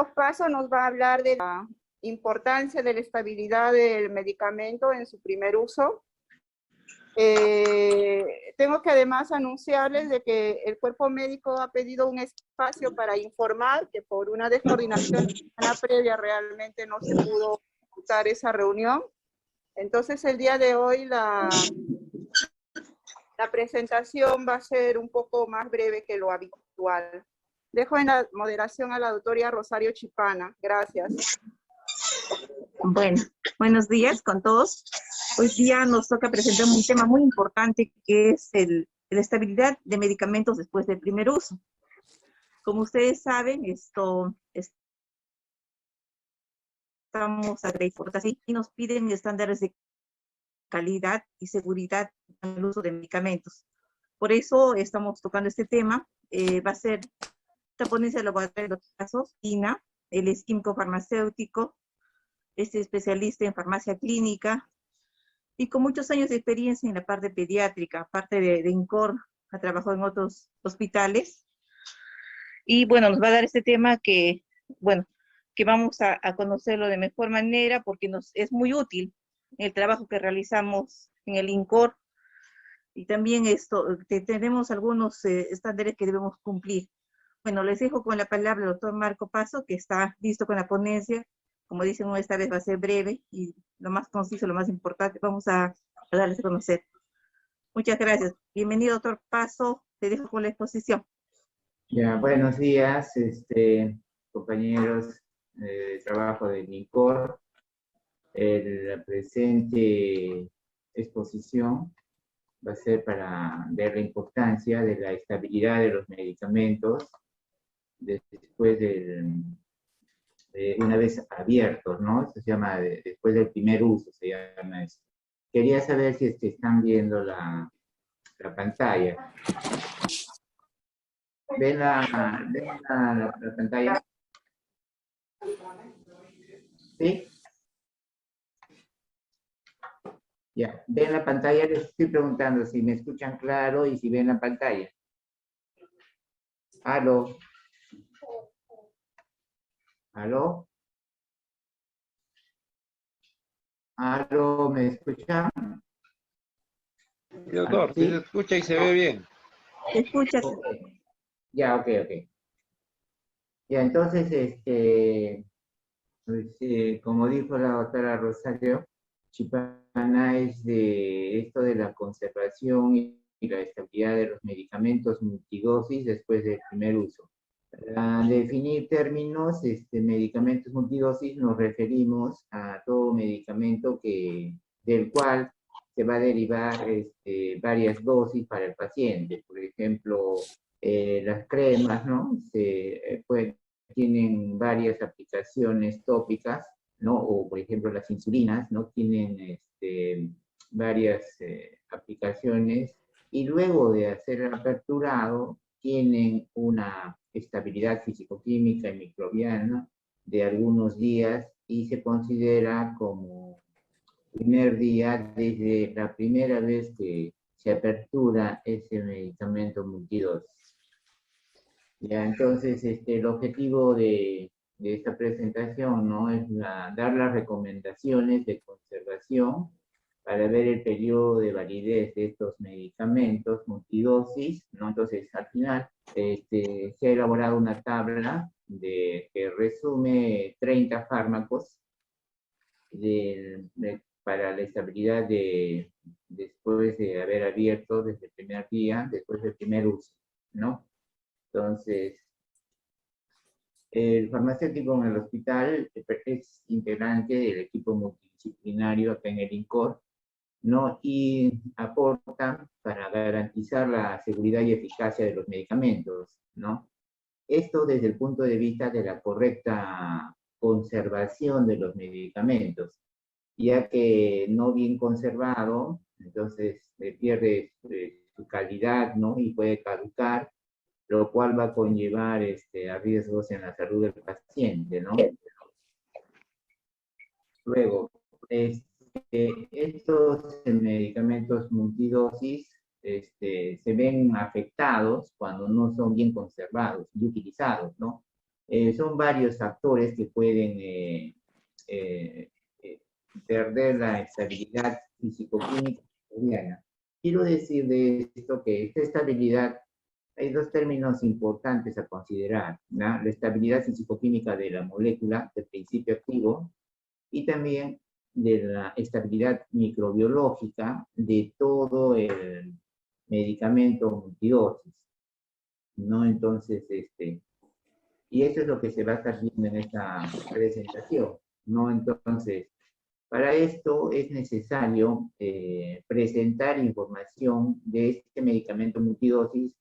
Marcos Paso nos va a hablar de la importancia de la estabilidad del medicamento en su primer uso. Tengo que además anunciarles de que el cuerpo médico ha pedido un espacio para informar que por una descoordinación previa realmente no se pudo ejecutar esa reunión. Entonces el día de hoy la presentación va a ser un poco más breve que lo habitual. Dejo en la moderación a la doctora Rosario Chipana. Gracias. Bueno, buenos días con todos. Hoy día nos toca presentar un tema muy importante que es la estabilidad de medicamentos después del primer uso. Como ustedes saben, estamos a la exportación y nos piden estándares de calidad y seguridad en el uso de medicamentos. Por eso estamos tocando este tema. Va a ser esta ponencia de laboratorio de los casos, INA, él es químico farmacéutico, es especialista en farmacia clínica y con muchos años de experiencia en la parte pediátrica, aparte de INCOR, ha trabajado en otros hospitales. Y bueno, nos va a dar este tema que, bueno, que vamos a conocerlo de mejor manera porque es muy útil el trabajo que realizamos en el INCOR. Y también tenemos algunos estándares que debemos cumplir. Bueno, les dejo con la palabra al doctor Marco Paso, que está listo con la ponencia. Como dicen, esta vez va a ser breve y lo más conciso, lo más importante, vamos a darles a conocer. Muchas gracias. Bienvenido, doctor Paso. Te dejo con la exposición. Ya, buenos días, compañeros de trabajo de INCOR. La presente exposición va a ser para ver la importancia de la estabilidad de los medicamentos después una vez abiertos, ¿no? Esto se llama después del primer uso, se llama eso. Quería saber si están viendo la pantalla. ¿Ven la pantalla? ¿Sí? Ya, ven la pantalla, les estoy preguntando si me escuchan claro y si ven la pantalla. ¿Aló? ¿Aló? ¿Aló? ¿Me escuchan? Doctor, ¿sí? Se escucha y se ve bien. ¿Te escuchas? Okay. Ya, ok. Ya, entonces, como dijo la doctora Rosario Chipana, es de esto de la conservación y la estabilidad de los medicamentos multidosis después del primer uso. Para definir términos, medicamentos multidosis, nos referimos a todo medicamento del cual se va a derivar varias dosis para el paciente. Por ejemplo, las cremas, ¿no? Tienen varias aplicaciones tópicas, ¿no? O, por ejemplo, las insulinas, ¿no? Tienen varias aplicaciones y luego de ser aperturado, tienen una estabilidad fisicoquímica y microbiana de algunos días y se considera como primer día desde la primera vez que se apertura ese medicamento multidosis. Ya, entonces, el objetivo de esta presentación, ¿no? Es dar las recomendaciones de conservación para ver el periodo de validez de estos medicamentos multidosis, ¿no? Entonces, al final, se ha elaborado una tabla que resume 30 fármacos para la estabilidad después de haber abierto desde el primer día, después del primer uso, ¿no? Entonces, el farmacéutico en el hospital es integrante del equipo multidisciplinario acá en el INCOR, ¿no? Y aporta para garantizar la seguridad y eficacia de los medicamentos, ¿no? Esto desde el punto de vista de la correcta conservación de los medicamentos, ya que no bien conservado, entonces pierde su calidad, ¿no? Y puede caducar, lo cual va a conllevar a riesgos en la salud del paciente, ¿no? Luego, estos medicamentos multidosis se ven afectados cuando no son bien conservados y utilizados, ¿no? Son varios factores que pueden perder la estabilidad físico-química microbiana. Quiero decir de esto que esta estabilidad, hay dos términos importantes a considerar, ¿no? La estabilidad físico-química de la molécula, del principio activo, y también de la estabilidad microbiológica de todo el medicamento multidosis, ¿no? Entonces, y eso es lo que se va a estar viendo en esta presentación, ¿no? Entonces, para esto es necesario presentar información de este medicamento multidosis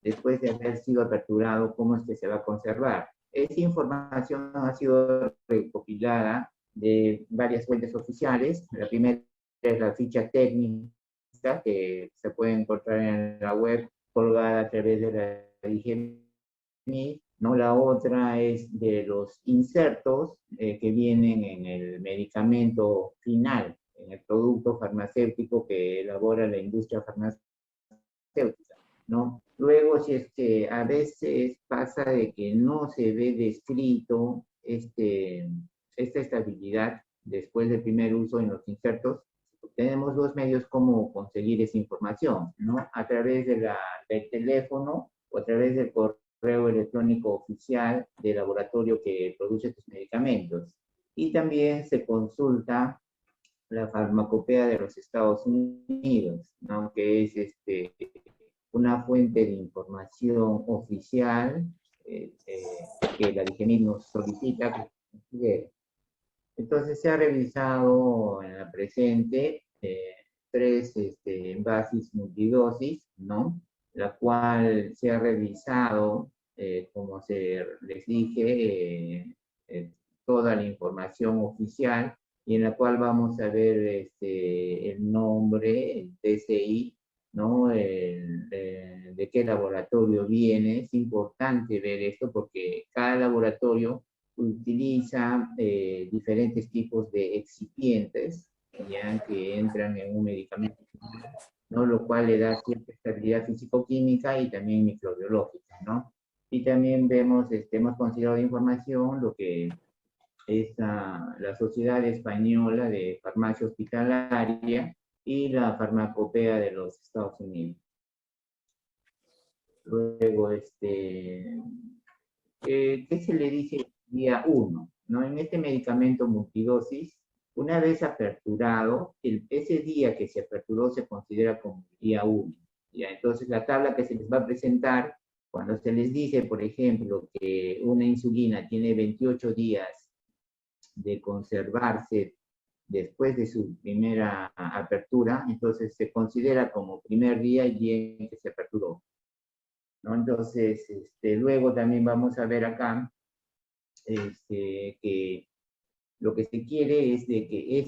después de haber sido aperturado, cómo es que se va a conservar. Esta información ha sido recopilada de varias fuentes oficiales. La primera es la ficha técnica que se puede encontrar en la web colgada a través de la IGMI, ¿no? La otra es de los insertos que vienen en el medicamento final, en el producto farmacéutico que elabora la industria farmacéutica, ¿no? Luego, si es que a veces pasa de que no se ve descrito esta estabilidad después del primer uso en los insertos, tenemos dos medios como conseguir esa información, ¿no? A través del teléfono o a través del correo electrónico oficial del laboratorio que produce estos medicamentos. Y también se consulta la farmacopea de los Estados Unidos, ¿no? Que es una fuente de información oficial que la DGMIT nos solicita que entonces se ha revisado en la presente tres envases multidosis, ¿no? La cual se ha revisado, como les dije, toda la información oficial y en la cual vamos a ver el nombre, el TCI, ¿no? De qué laboratorio viene. Es importante ver esto porque cada laboratorio utiliza diferentes tipos de excipientes, ya que entran en un medicamento, ¿no? Lo cual le da cierta estabilidad físico-química y también microbiológica, ¿no? Y también vemos, hemos considerado información lo que es la Sociedad Española de Farmacia Hospitalaria y la Farmacopea de los Estados Unidos. Luego, ¿qué se le dice día 1? ¿No? En este medicamento multidosis, una vez aperturado, ese día que se aperturó se considera como día 1. ¿Ya? Entonces, la tabla que se les va a presentar, cuando se les dice, por ejemplo, que una insulina tiene 28 días de conservarse después de su primera apertura, entonces se considera como primer día el día en que se aperturó, ¿no? Entonces, luego también vamos a ver acá que lo que se quiere es de que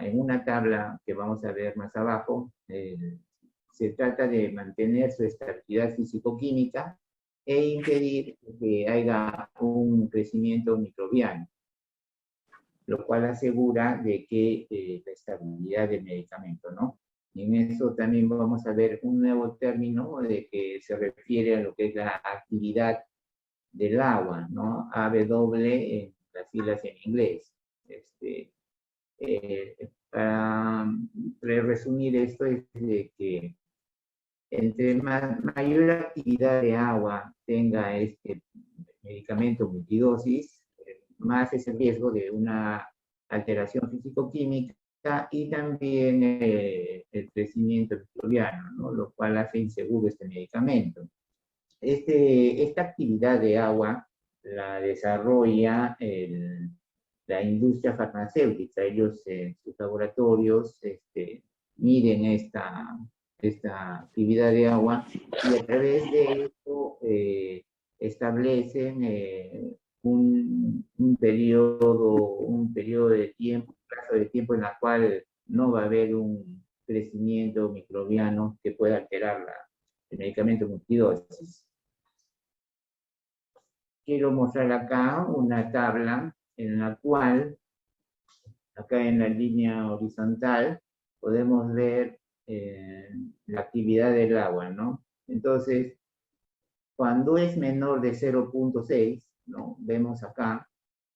en una tabla que vamos a ver más abajo, se trata de mantener su estabilidad físico-química e impedir que haya un crecimiento microbiano, lo cual asegura de que la estabilidad del medicamento, ¿no? Y en eso también vamos a ver un nuevo término de que se refiere a lo que es la actividad del agua, ¿no? AW en las siglas en inglés. Para resumir esto es de que entre mayor actividad de agua tenga este medicamento multidosis, más es el riesgo de una alteración físico-química y también el crecimiento microbiano, ¿no? Lo cual hace inseguro este medicamento. Esta actividad de agua la desarrolla la industria farmacéutica. Ellos en sus laboratorios miden esta actividad de agua y a través de esto establecen un periodo de tiempo, un plazo de tiempo en la cual no va a haber un crecimiento microbiano que pueda alterar el medicamento multidosis. Quiero mostrar acá una tabla en la cual, acá en la línea horizontal, podemos ver la actividad del agua, ¿no? Entonces, cuando es menor de 0.6, ¿no? Vemos acá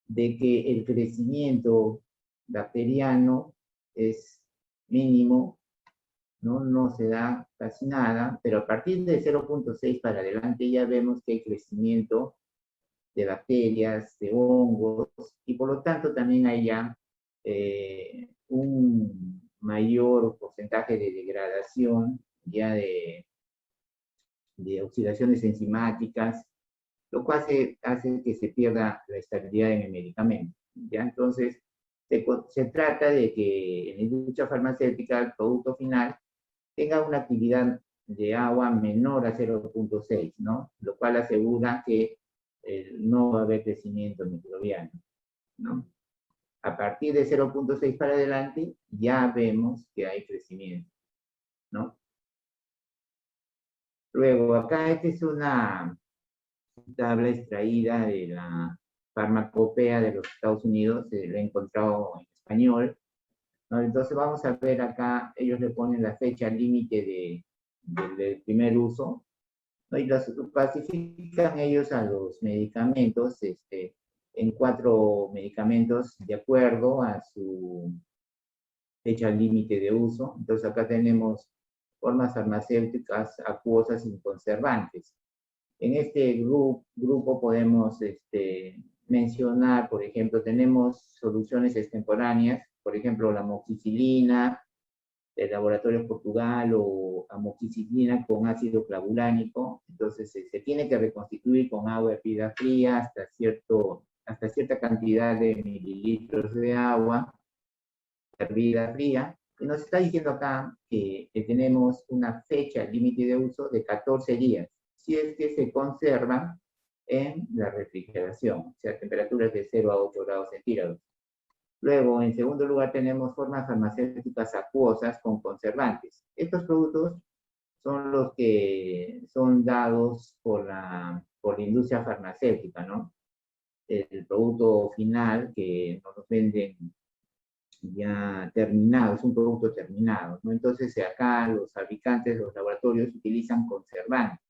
de que el crecimiento bacteriano es mínimo, ¿no? No se da casi nada, pero a partir de 0.6 para adelante ya vemos que hay crecimiento de bacterias, de hongos, y por lo tanto también hay ya un mayor porcentaje de degradación ya de oxidaciones enzimáticas, lo cual hace que se pierda la estabilidad en el medicamento. ¿Ya? Entonces, se trata de que en la industria farmacéutica el producto final tenga una actividad de agua menor a 0.6, ¿no? Lo cual asegura que no va a haber crecimiento microbiano, ¿no? A partir de 0.6 para adelante ya vemos que hay crecimiento, ¿no? Luego, acá esta es una tabla extraída de la farmacopea de los Estados Unidos, la he encontrado en español, ¿no? Entonces vamos a ver acá, ellos le ponen la fecha límite del primer uso, ¿no? Y los clasifican ellos a los medicamentos en 4 medicamentos de acuerdo a su fecha límite de uso. Entonces acá tenemos formas farmacéuticas acuosas sin conservantes. En este grupo podemos mencionar, por ejemplo, tenemos soluciones extemporáneas, por ejemplo, la amoxicilina del laboratorio Portugal o amoxicilina con ácido clavulánico. Entonces se tiene que reconstituir con agua hervida fría hasta cierta cantidad de mililitros de agua hervida fría. Y nos está diciendo acá que tenemos una fecha límite de uso de 14 días, si es que se conservan en la refrigeración, o sea, temperaturas de 0 a 8 grados centígrados. Luego, en segundo lugar, tenemos formas farmacéuticas acuosas con conservantes. Estos productos son los que son dados por la industria farmacéutica, ¿no? El producto final que nos venden ya terminado, es un producto terminado, ¿no? Entonces acá los fabricantes, los laboratorios utilizan conservantes.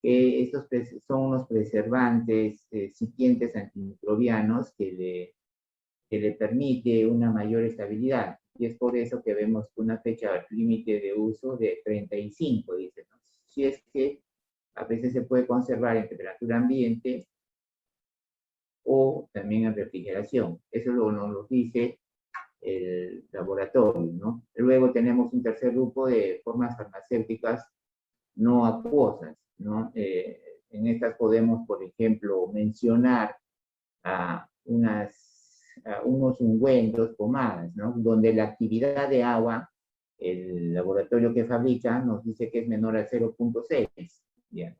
Estos son unos preservantes excipientes antimicrobianos que le permite una mayor estabilidad. Y es por eso que vemos una fecha límite de uso de 35, dice, ¿no? Si es que a veces se puede conservar en temperatura ambiente o también en refrigeración. Eso nos lo dice el laboratorio, ¿no? Luego tenemos un tercer grupo de formas farmacéuticas no acuosas, ¿no? En estas podemos, por ejemplo, mencionar unos ungüentos, pomadas, ¿no? Donde la actividad de agua, el laboratorio que fabrica nos dice que es menor a 0.6. ¿Ya?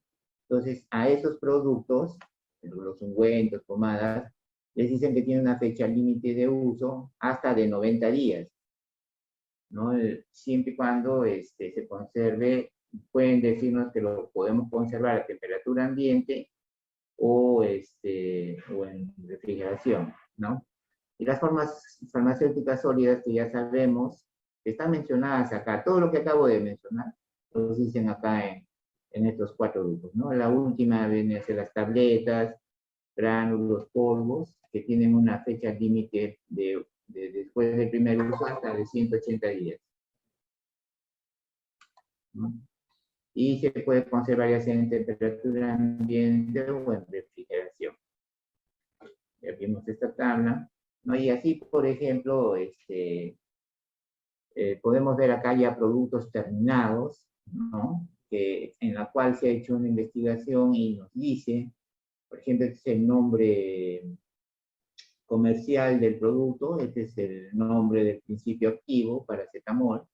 Entonces, a esos productos, los ungüentos, pomadas, les dicen que tiene una fecha límite de uso hasta de 90 días, ¿no? Siempre y cuando se conserve, pueden decirnos que lo podemos conservar a temperatura ambiente o en refrigeración, ¿no? Y las formas farmacéuticas sólidas que ya sabemos, están mencionadas acá, todo lo que acabo de mencionar, lo dicen acá en estos 4 grupos, ¿no? La última viene a ser las tabletas, gránulos, polvos, que tienen una fecha límite de después del primer uso hasta de 180 días, ¿no? Y se puede conservar ya sea en temperatura ambiente o en refrigeración. Ya vimos esta tabla, ¿no? Y así, por ejemplo, podemos ver acá ya productos terminados, ¿no? En la cual se ha hecho una investigación y nos dice, por ejemplo, este es el nombre comercial del producto, este es el nombre del principio activo, paracetamol,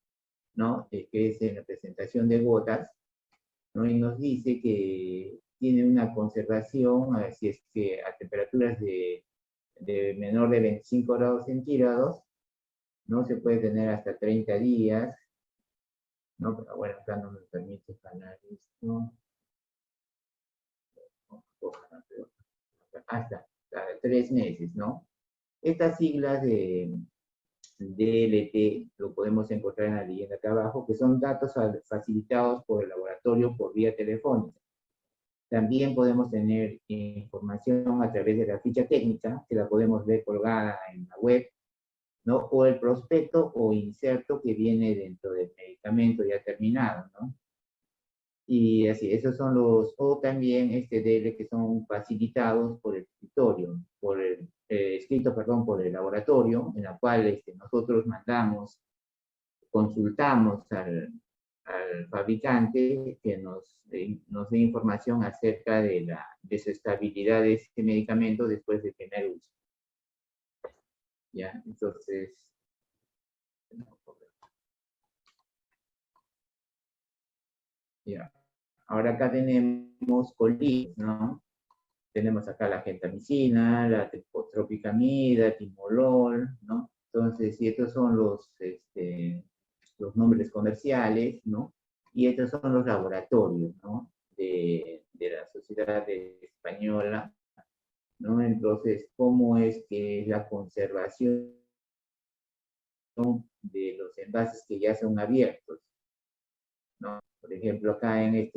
¿no? Que es en la presentación de gotas, ¿no? Y nos dice que tiene una conservación, si es que a temperaturas de menor de 25 grados centígrados, ¿no? Se puede tener hasta 30 días, ¿no? Pero bueno, acá no me permite ganar esto. Hasta 3 meses, ¿no? Estas siglas de DLT lo podemos encontrar en la leyenda acá abajo, que son datos facilitados por el laboratorio por vía telefónica. También podemos tener información a través de la ficha técnica, que la podemos ver colgada en la web, ¿no? O el prospecto o inserto que viene dentro del medicamento ya terminado, ¿no? Y así, esos son los, o también DL que son facilitados por el escritorio, escrito, perdón, por el laboratorio, en la cual nosotros mandamos, consultamos al fabricante que nos dé información acerca de la desestabilidad de este medicamento después del primer uso. Ya, entonces, ya. Ahora acá tenemos colín, ¿no? Tenemos acá la gentamicina, la tropicamida, timolol, ¿no? Entonces, y estos son los nombres comerciales, ¿no? Y estos son los laboratorios, ¿no? De la Sociedad Española, ¿no? Entonces, ¿cómo es que es la conservación de los envases que ya son abiertos, ¿no? Por ejemplo, acá en el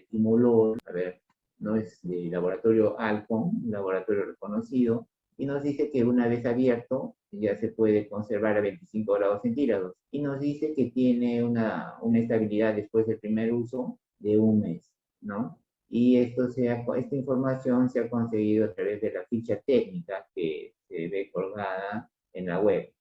timolol, a ver, no es de laboratorio Alcon, un laboratorio reconocido, y nos dice que una vez abierto ya se puede conservar a 25 grados centígrados. Y nos dice que tiene una estabilidad después del primer uso de un mes, ¿no? Y esta información se ha conseguido a través de la ficha técnica que se ve colgada en la web.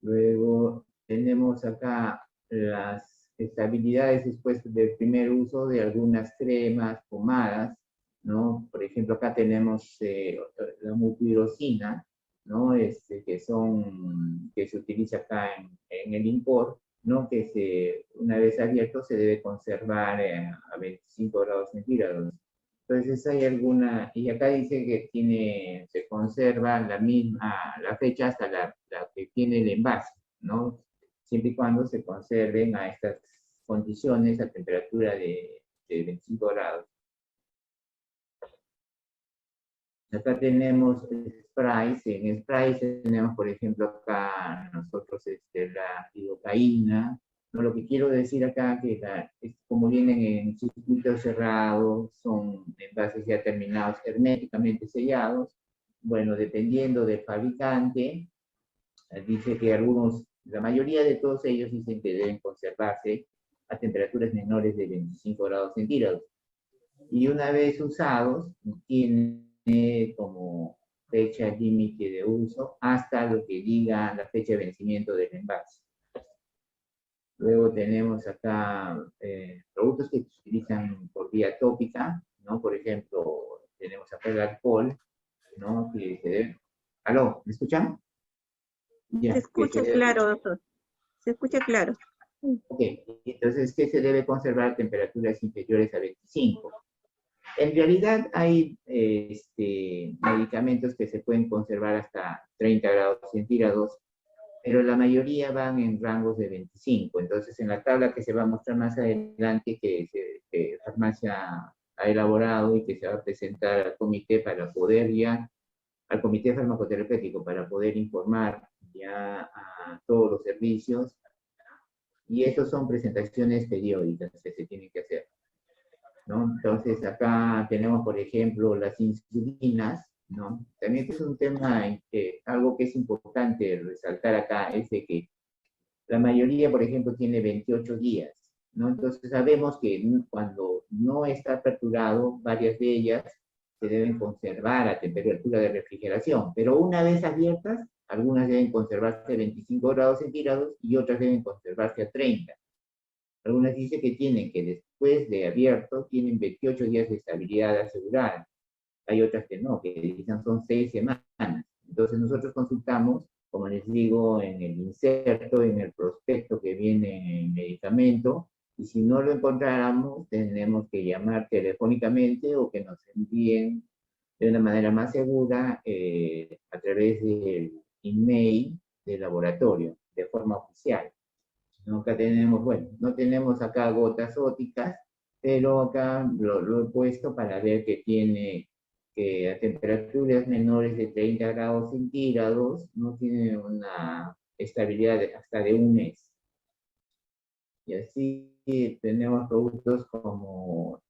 Luego tenemos acá las estabilidades después del primer uso de algunas cremas, pomadas, ¿no? Por ejemplo, acá tenemos la mupirocina, ¿no? Que se utiliza acá en el import, ¿no? Que una vez abierto se debe conservar a 25 grados centígrados. Entonces hay alguna, y acá dice que se conserva la fecha hasta la que tiene el envase, ¿no? Siempre y cuando se conserven a estas condiciones a temperatura de 25 grados. Acá tenemos sprays. En sprays tenemos, por ejemplo, acá nosotros la lidocaína. No, lo que quiero decir acá que como vienen en circuitos cerrados, son envases ya terminados, herméticamente sellados. Bueno, dependiendo del fabricante, dice que la mayoría de todos ellos dicen que deben conservarse a temperaturas menores de 25 grados centígrados. Y una vez usados, tiene como fecha límite de uso hasta lo que diga la fecha de vencimiento del envase. Luego tenemos acá productos que se utilizan por vía tópica, ¿no? Por ejemplo, tenemos acá el alcohol, ¿no? ¿Aló? ¿Me escuchan? Ya, se escucha claro, doctor. Se escucha claro. Ok, entonces, ¿qué se debe conservar a temperaturas inferiores a 25? En realidad hay medicamentos que se pueden conservar hasta 30 grados centígrados, pero la mayoría van en rangos de 25. Entonces, en la tabla que se va a mostrar más adelante, que Farmacia ha elaborado y que se va a presentar al comité al comité farmacoterapéutico para poder informar ya a todos los servicios. Y estos son presentaciones periódicas que se tienen que hacer, ¿no? Entonces, acá tenemos, por ejemplo, las insulinas, ¿no? También es un tema, algo que es importante resaltar acá, es de que la mayoría, por ejemplo, tiene 28 días, ¿no? Entonces, sabemos que cuando no está aperturado, varias de ellas se deben conservar a temperatura de refrigeración, pero una vez abiertas, algunas deben conservarse a 25 grados centígrados y otras deben conservarse a 30. Algunas dicen que después de abierto tienen 28 días de estabilidad asegurada. Hay otras que no, que dicen son 6 semanas. Entonces nosotros consultamos, como les digo, en el inserto, en el prospecto que viene en el medicamento, y si no lo encontráramos, tenemos que llamar telefónicamente o que nos envíen de una manera más segura a través del email del laboratorio, de forma oficial. Acá tenemos, bueno, no tenemos acá gotas ópticas, pero acá lo he puesto para ver que tiene que a temperaturas menores de 30 grados centígrados no tiene una estabilidad hasta de un mes. Y así tenemos productos como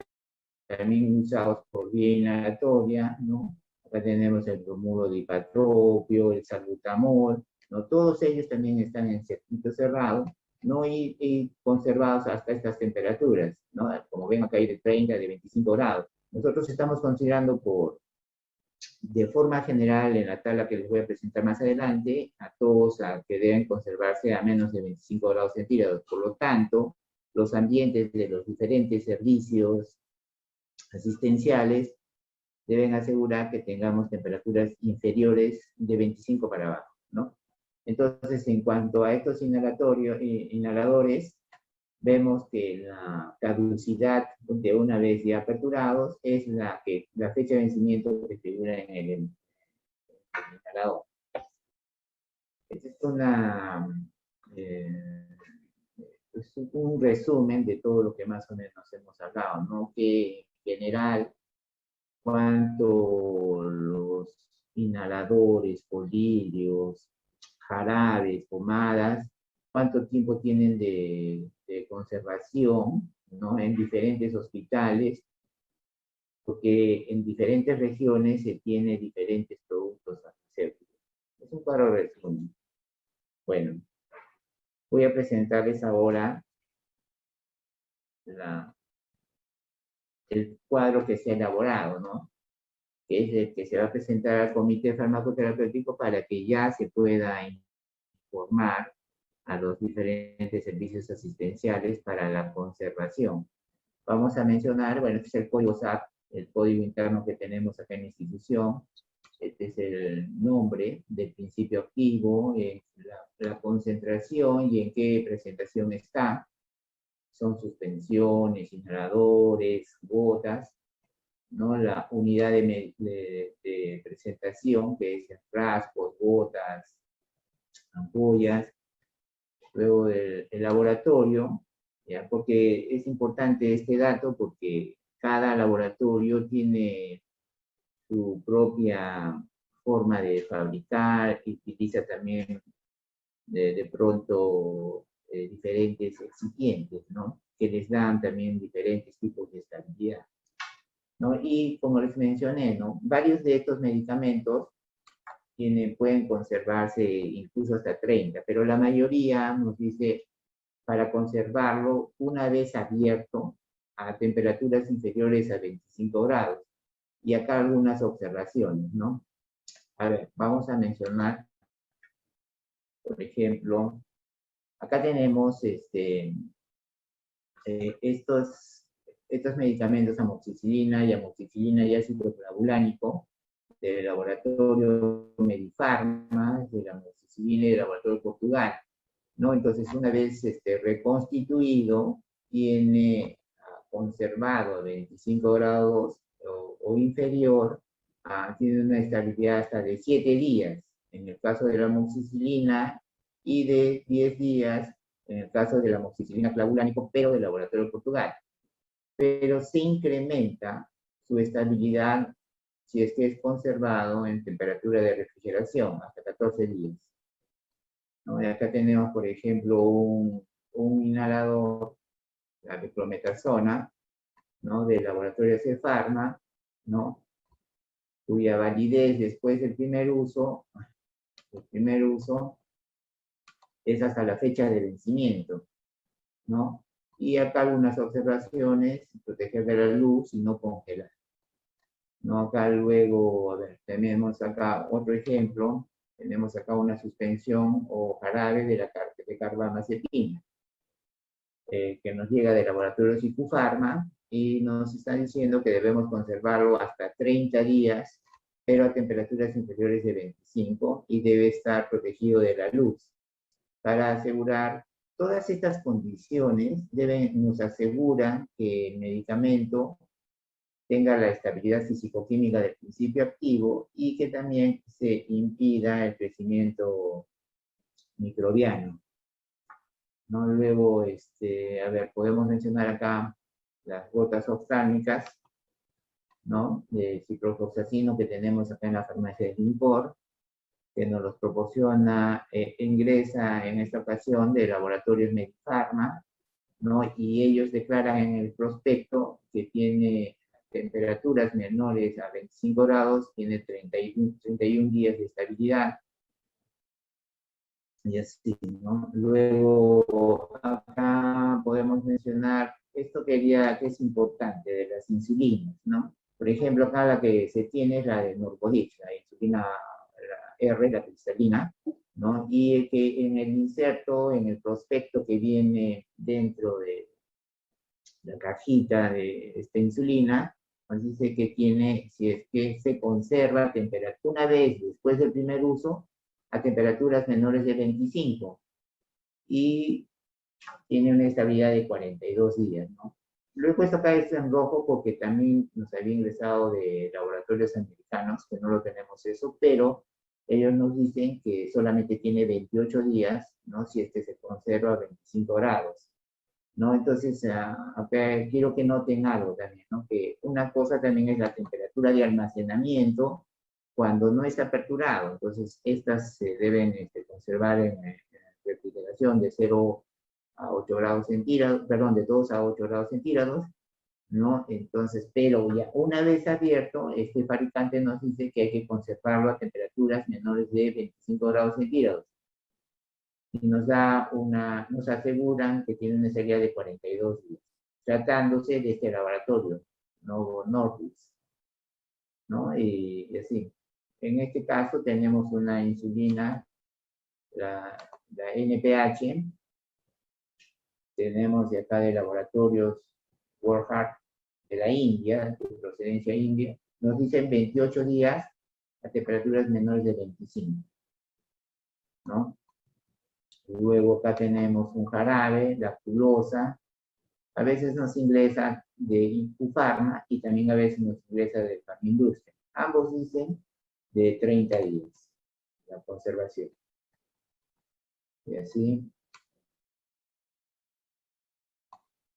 también usados por vía inhalatoria, ¿no? Acá tenemos el bromuro de hipatropio, el salbutamol, ¿no? Todos ellos también están en circuito cerrado, ¿no? Y conservados hasta estas temperaturas, ¿no? Como ven acá hay de 30, de 25 grados. Nosotros estamos considerando de forma general, en la tabla que les voy a presentar más adelante, a todos a que deben conservarse a menos de 25 grados centígrados. Por lo tanto, los ambientes de los diferentes servicios asistenciales deben asegurar que tengamos temperaturas inferiores de 25 para abajo, ¿no? Entonces, en cuanto a estos inhaladores, vemos que la caducidad de una vez ya aperturados es la fecha de vencimiento que figura en el inhalador. Este es un resumen de todo lo que más o menos hemos hablado, ¿no? Que en general, cuanto los inhaladores, colirios, jarabes, pomadas, cuánto tiempo tienen de conservación, ¿no? En diferentes hospitales, porque en diferentes regiones se tiene diferentes productos farmacéuticos. Es un claro resumen. Bueno, voy a presentarles ahora el cuadro que se ha elaborado, ¿no? Que es el que se va a presentar al Comité Farmacoterapéutico para que ya se pueda informar a los diferentes servicios asistenciales para la conservación. Vamos a mencionar, bueno, este es el código SAP, el código interno que tenemos acá en la institución. Este es el nombre del principio activo, la concentración y en qué presentación está. Son suspensiones, inhaladores, gotas, ¿no? La unidad de presentación, que es frascos, gotas, ampollas. Luego el laboratorio, ¿ya? Porque es importante este dato porque cada laboratorio tiene su propia forma de fabricar y utiliza también de pronto diferentes excipientes, ¿no? Que les dan también diferentes tipos de estabilidad, ¿no? Y como les mencioné, ¿no? Varios de estos medicamentos pueden conservarse incluso hasta 30, pero la mayoría nos dice para conservarlo una vez abierto a temperaturas inferiores a 25 grados. Y acá algunas observaciones, ¿no? A ver, vamos a mencionar, por ejemplo, acá tenemos estos medicamentos, amoxicilina y ácido clavulánico, del laboratorio Medifarma, de la amoxicilina y del laboratorio Portugal, ¿no? Entonces, una vez reconstituido, tiene conservado a 25 grados o inferior, tiene una estabilidad hasta de 7 días, en el caso de la amoxicilina, y de 10 días, en el caso de la amoxicilina clavulánico, pero del laboratorio Portugal. Pero se incrementa su estabilidad si es que es conservado en temperatura de refrigeración, hasta 14 días. ¿No? Y acá tenemos, por ejemplo, un inhalador, la beclometasona, ¿no? Del laboratorio Cefarma, ¿no? Cuya validez después del primer uso es hasta la fecha de vencimiento, ¿no? Y acá algunas observaciones: proteger de la luz y no congelar. ¿No? Acá luego, a ver, tenemos acá otro ejemplo, tenemos acá una suspensión o jarabe de carbamazepina, que nos llega del laboratorio Sicufarma y nos está diciendo que debemos conservarlo hasta 30 días, pero a temperaturas inferiores de 25 y debe estar protegido de la luz. Para asegurar todas estas condiciones, nos aseguran que el medicamento tenga la estabilidad fisicoquímica del principio activo y que también se impida el crecimiento microbiano, ¿no? Luego, a ver, podemos mencionar acá las gotas oftálmicas, ¿no? De ciprofloxacino que tenemos acá en la farmacia de Limpor, que nos los proporciona, ingresa en esta ocasión de laboratorios Medifarma, ¿no? Y ellos declaran en el prospecto que tiene temperaturas menores a 25 grados, tiene 31 días de estabilidad, y así, ¿no? Luego, acá podemos mencionar esto que es importante de las insulinas, ¿no? Por ejemplo, acá la que se tiene es la de Norcohix, la insulina la R, la cristalina, ¿no? Y que en el inserto, en el prospecto que viene dentro de la cajita de esta insulina, nos dice que tiene, si es que se conserva a temperatura, una vez después del primer uso, a temperaturas menores de 25 y tiene una estabilidad de 42 días, ¿no? Lo he puesto acá esto en rojo porque también nos había ingresado de laboratorios americanos, que no lo tenemos eso, pero ellos nos dicen que solamente tiene 28 días, ¿no? Si es que se conserva a 25 grados, ¿no? Entonces, acá quiero que noten algo también, ¿no? Que una cosa también es la temperatura de almacenamiento cuando no está aperturado. Entonces, estas se deben conservar en refrigeración de 0 a 8 grados centígrados, perdón, de 2 a 8 grados centígrados, ¿no? Entonces, pero ya una vez abierto, este fabricante nos dice que hay que conservarlo a temperaturas menores de 25 grados centígrados. Y nos aseguran que tiene una estabilidad de 42 días, tratándose de este laboratorio, Novo Nordisk, ¿no? Y así. En este caso tenemos una insulina, la NPH, tenemos de acá de laboratorios Warheart de la India, de procedencia india, nos dicen 28 días a temperaturas menores de 25, ¿no? Luego acá tenemos un jarabe, la lactulosa, a veces nos ingresa de Infufarma y también a veces nos ingresa de Farmindustria. Ambos dicen de 30 días la conservación. Y así.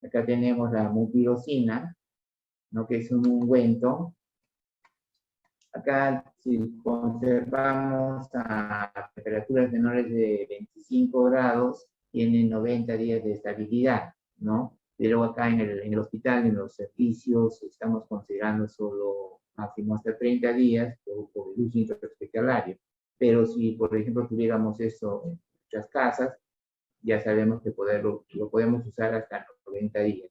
Acá tenemos la mupirocina, ¿no? Que es un ungüento. Acá, si conservamos a temperaturas menores de 25 grados, tiene 90 días de estabilidad, ¿no? Pero acá en el hospital, en los servicios, estamos considerando solo máximo hasta 30 días por el uso intrahospitalario. Pero si, por ejemplo, tuviéramos eso en nuestras casas, ya sabemos que lo podemos usar hasta 90 días.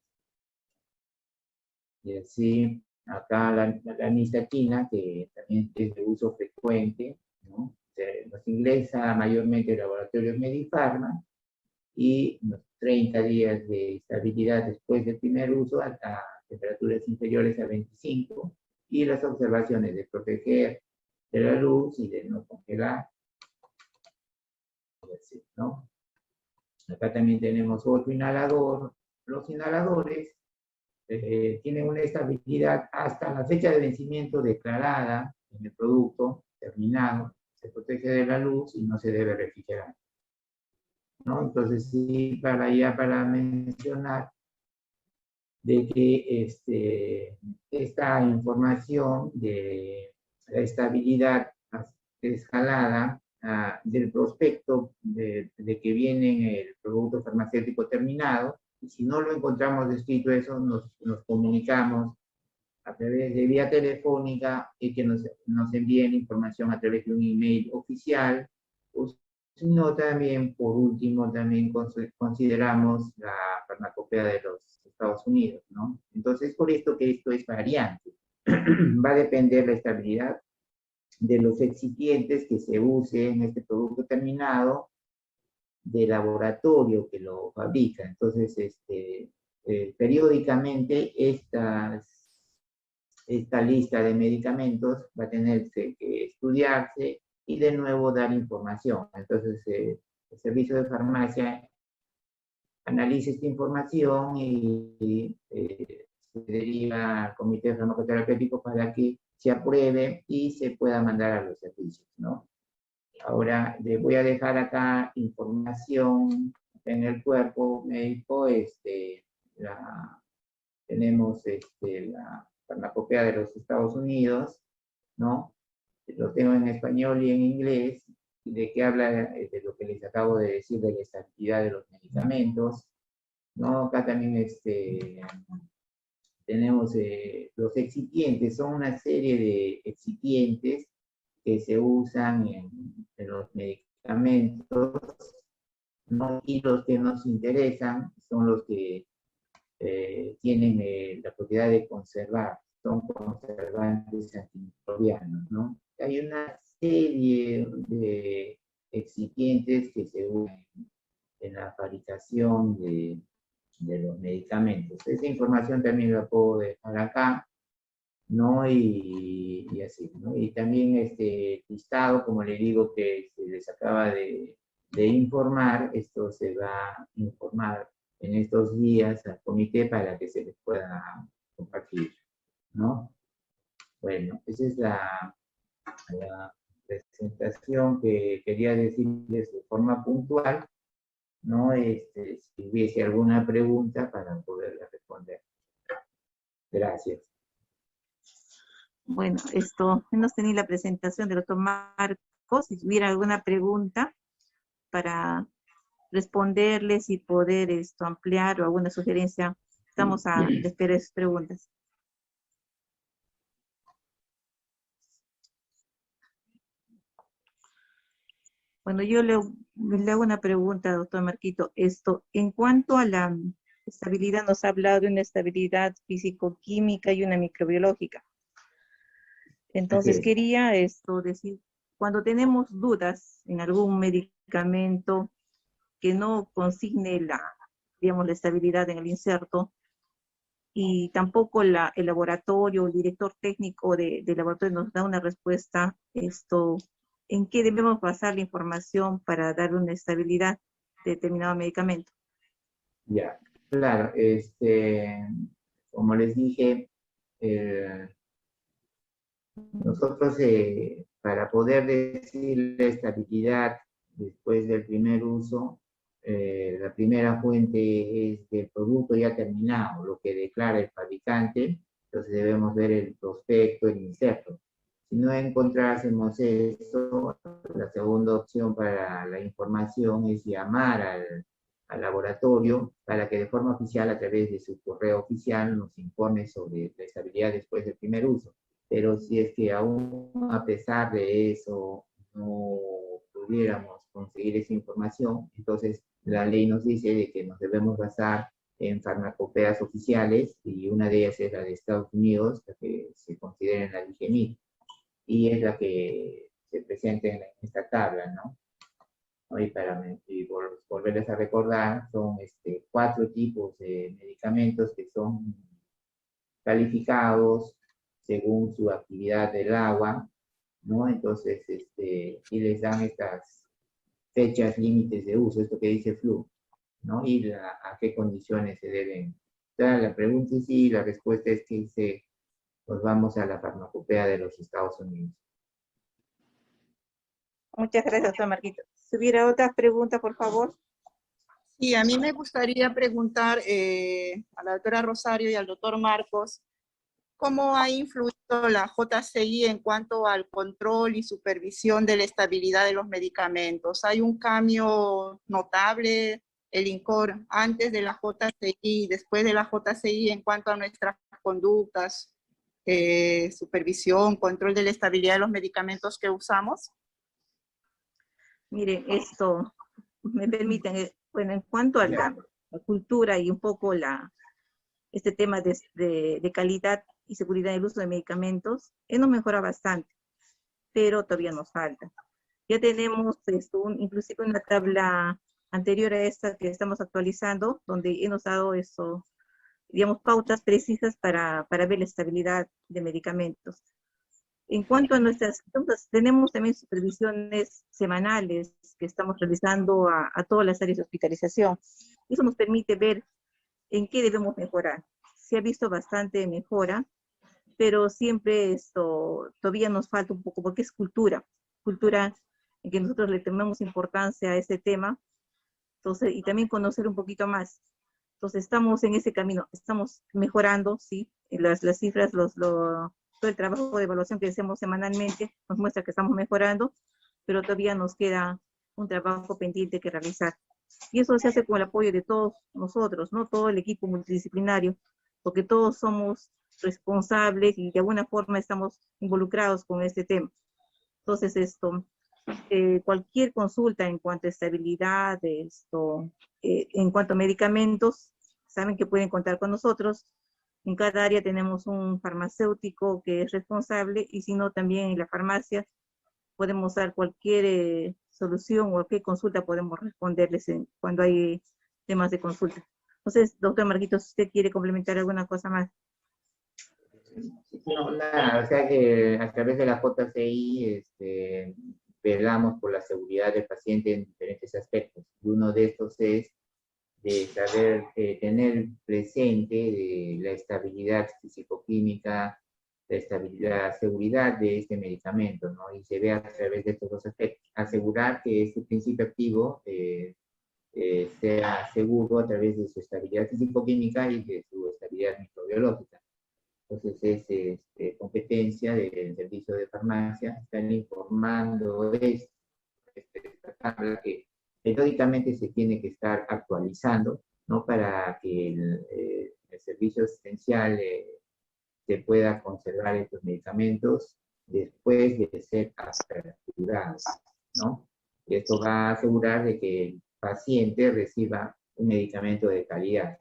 Y así, acá la nistatina, que también es de uso frecuente, ¿no? Nos ingresa mayormente en laboratorios Medifarma y unos 30 días de estabilidad después del primer uso hasta temperaturas inferiores a 25 y las observaciones de proteger de la luz y de no congelar. Así, ¿no? Acá también tenemos otro inhalador. Los inhaladores tienen una estabilidad hasta la fecha de vencimiento declarada en el producto terminado, se protege de la luz y no se debe refrigerar, ¿no? Entonces, sí, para mencionar de que esta información de la estabilidad escalada del prospecto de que viene en el producto farmacéutico terminado, y si no lo encontramos descrito eso, nos comunicamos a través de vía telefónica y que nos envíen información a través de un email oficial, o sino también, por último, también consideramos la farmacopea de los Estados Unidos, ¿no? Entonces, por esto que esto es variante. Va a depender la estabilidad de los excipientes que se use en este producto terminado, de laboratorio que lo fabrica. Entonces, periódicamente esta lista de medicamentos va a tener que estudiarse y de nuevo dar información. Entonces, el servicio de farmacia analiza esta información y se deriva al comité farmacoterapéutico para que se apruebe y se pueda mandar a los servicios, ¿no? Ahora, les voy a dejar acá información en el cuerpo médico. Tenemos la farmacopea de los Estados Unidos, ¿no? Lo tengo en español y en inglés, de que habla de lo que les acabo de decir, de la estabilidad de los medicamentos. ¿no? Acá también tenemos los excipientes, son una serie de excipientes que se usan en los medicamentos, ¿no? Y los que nos interesan son los que tienen la propiedad de conservar, son conservantes antimicrobianos, ¿no? Hay una serie de excipientes que se usan en la fabricación de los medicamentos. Esa información también la puedo dejar acá, ¿no? Y así, ¿no? Y también este listado, como le digo, que se les acaba de informar, esto se va a informar en estos días al comité para que se les pueda compartir, ¿no? Bueno, esa es la presentación que quería decirles de forma puntual, ¿no? Si hubiese alguna pregunta para poderla responder. Gracias. Bueno, hemos tenido la presentación del doctor Marcos. Si hubiera alguna pregunta para responderles y poder ampliar o alguna sugerencia, estamos a la espera de sus preguntas. Bueno, yo le hago una pregunta, doctor Marquito. En cuanto a la estabilidad, nos ha hablado de una estabilidad físico-química y una microbiológica. Entonces, Okay. quería decir, cuando tenemos dudas en algún medicamento que no consigne digamos, la estabilidad en el inserto, y tampoco el laboratorio, el director técnico del laboratorio nos da una respuesta, ¿en qué debemos basar la información para dar una estabilidad de determinado medicamento? Ya, claro, como les dije, nosotros para poder decir la estabilidad después del primer uso, la primera fuente es del producto ya terminado, lo que declara el fabricante, entonces debemos ver el prospecto, el inserto. Si no encontrásemos eso, la segunda opción para la información es llamar al laboratorio para que de forma oficial, a través de su correo oficial, nos informe sobre la estabilidad después del primer uso. Pero si es que aún a pesar de eso no pudiéramos conseguir esa información, entonces la ley nos dice de que nos debemos basar en farmacopeas oficiales, y una de ellas es la de Estados Unidos, la que se considera en la DIGEMIT, y es la que se presenta en esta tabla, ¿no? Y volverles a recordar, son 4 tipos de medicamentos que son calificados según su actividad del agua, ¿no? Entonces, y les dan estas fechas límites de uso, esto que dice FLU, ¿no? Y a qué condiciones se deben dar. La pregunta es sí, la respuesta es que nos vamos a la farmacopea de los Estados Unidos. Muchas gracias, doctor Marquito. Si hubiera otras preguntas, por favor. Sí, a mí me gustaría preguntar a la doctora Rosario y al doctor Marcos, ¿cómo ha influido la JCI en cuanto al control y supervisión de la estabilidad de los medicamentos? ¿Hay un cambio notable, el INCOR, antes de la JCI y después de la JCI en cuanto a nuestras conductas, supervisión, control de la estabilidad de los medicamentos que usamos? Miren, me permiten, bueno, en cuanto a la cultura y un poco este tema de calidad y seguridad del uso de medicamentos, nos mejora bastante, pero todavía nos falta. Ya tenemos inclusive una tabla anterior a esta que estamos actualizando, donde hemos dado digamos, pautas precisas para ver la estabilidad de medicamentos. En cuanto a entonces, tenemos también supervisiones semanales que estamos realizando a todas las áreas de hospitalización. Eso nos permite ver en qué debemos mejorar. Se ha visto bastante mejora, pero siempre todavía nos falta un poco, porque es cultura en que nosotros le tenemos importancia a este tema, entonces, y también conocer un poquito más. Entonces, estamos en ese camino, estamos mejorando, sí, las cifras, todo el trabajo de evaluación que hacemos semanalmente nos muestra que estamos mejorando, pero todavía nos queda un trabajo pendiente que realizar. Y eso se hace con el apoyo de todos nosotros, ¿no? Todo el equipo multidisciplinario, porque todos somos responsables y de alguna forma estamos involucrados con este tema. Entonces, cualquier consulta en cuanto a estabilidad, en cuanto a medicamentos, saben que pueden contar con nosotros. En cada área tenemos un farmacéutico que es responsable, y si no, también en la farmacia podemos dar cualquier solución o cualquier consulta, podemos responderles cuando hay temas de consulta. Entonces, doctor Marquitos, ¿usted quiere complementar alguna cosa más? No, nada, o sea que a través de la JCI velamos por la seguridad del paciente en diferentes aspectos. Y uno de estos es de saber tener presente la estabilidad fisicoquímica, la seguridad de este medicamento, ¿no? Y se ve a través de estos dos aspectos. Asegurar que este principio activo sea seguro a través de su estabilidad fisicoquímica y de su estabilidad microbiológica. Entonces es competencia del servicio de farmacia, están informando esta tabla que periódicamente se tiene que estar actualizando, ¿no? Para que el servicio asistencial se pueda conservar estos medicamentos después de ser aperturados, ¿no? Y esto va a asegurar de que el paciente reciba un medicamento de calidad.